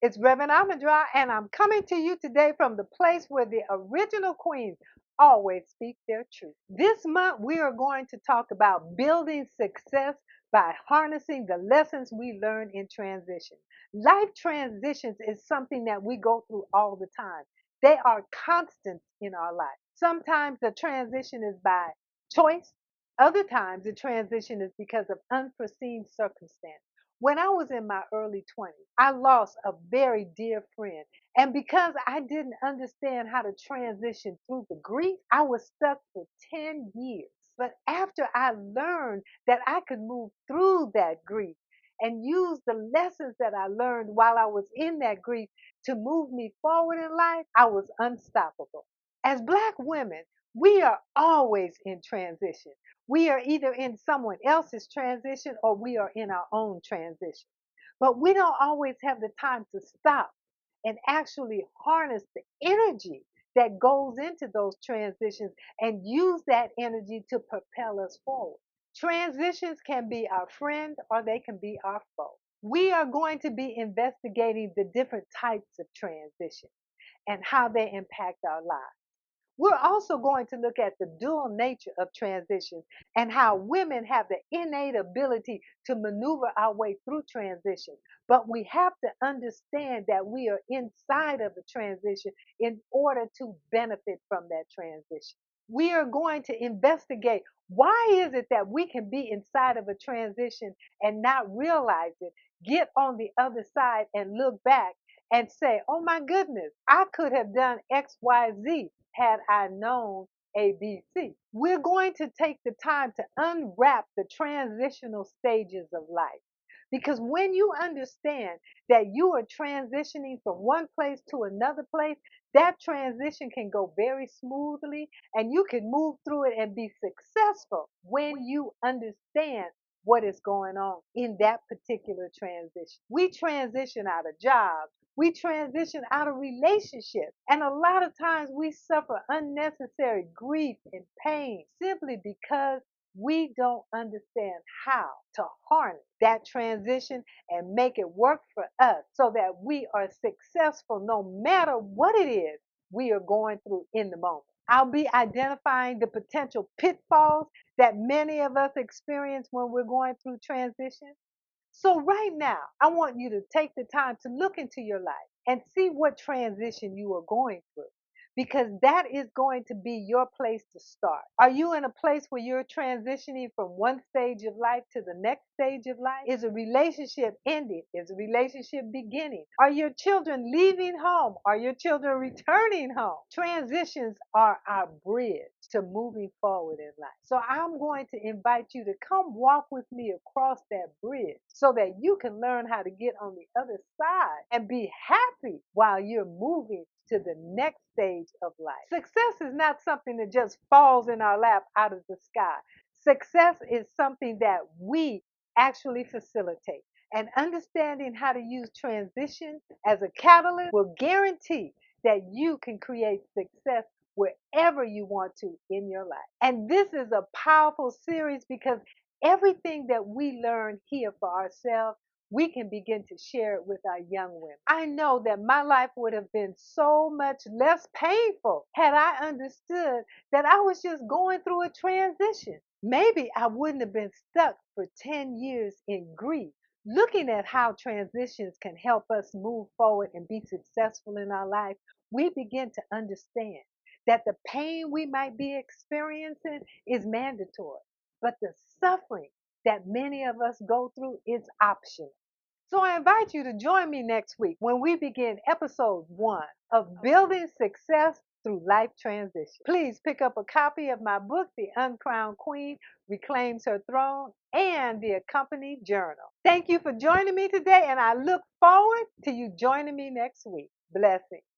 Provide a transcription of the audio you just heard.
It's Reverend Ahmondra, and I'm coming to you today from the place where the original queens always speak their truth. This month, we are going to talk about building success by harnessing the lessons we learn in transition. Life transitions is something that we go through all the time. They are constants in our life. Sometimes the transition is by choice. Other times the transition is because of unforeseen circumstances. When I was in my early 20s, I lost a very dear friend. And because I didn't understand how to transition through the grief, I was stuck for 10 years. But after I learned that I could move through that grief and use the lessons that I learned while I was in that grief to move me forward in life, I was unstoppable. As Black women, we are always in transition. We are either in someone else's transition or we are in our own transition. But we don't always have the time to stop and actually harness the energy that goes into those transitions and use that energy to propel us forward. Transitions can be our friend or they can be our foe. We are going to be investigating the different types of transition and how they impact our lives. We're also going to look at the dual nature of transitions and how women have the innate ability to maneuver our way through transition. But we have to understand that we are inside of the transition in order to benefit from that transition. We are going to investigate why is it that we can be inside of a transition and not realize it, get on the other side and look back and say, oh my goodness, I could have done XYZ had I known ABC. We're going to take the time to unwrap the transitional stages of life. Because when you understand that you are transitioning from one place to another place, that transition can go very smoothly and you can move through it and be successful when you understand what is going on in that particular transition. We transition out of jobs. We transition out of relationships. And a lot of times we suffer unnecessary grief and pain simply because we don't understand how to harness that transition and make it work for us so that we are successful no matter what it is we are going through in the moment. I'll be identifying the potential pitfalls that many of us experience when we're going through transition. So, right now, I want you to take the time to look into your life and see what transition you are going through because that is going to be your place to start. Are you in a place where you're transitioning from one stage of life to the next stage of life? Is a relationship ending? Is a relationship beginning? Are your children leaving home? Are your children returning home? Transitions are our bridge to moving forward in life. So I'm going to invite you to come walk with me across that bridge so that you can learn how to get on the other side and be happy while you're moving to the next stage of life. Success is not something that just falls in our lap out of the sky. Success is something that we actually facilitate. And understanding how to use transition as a catalyst will guarantee that you can create success wherever you want to in your life. And this is a powerful series because everything that we learn here for ourselves, we can begin to share it with our young women. I know that my life would have been so much less painful had I understood that I was just going through a transition. Maybe I wouldn't have been stuck for 10 years in grief. Looking at how transitions can help us move forward and be successful in our life, we begin to understand that the pain we might be experiencing is mandatory, but the suffering that many of us go through is optional. So I invite you to join me next week when we begin episode 1 of Building Success Through Life Transition. Please pick up a copy of my book, The Uncrowned Queen Reclaims Her Throne, and the accompanied journal. Thank you for joining me today, and I look forward to you joining me next week. Blessings.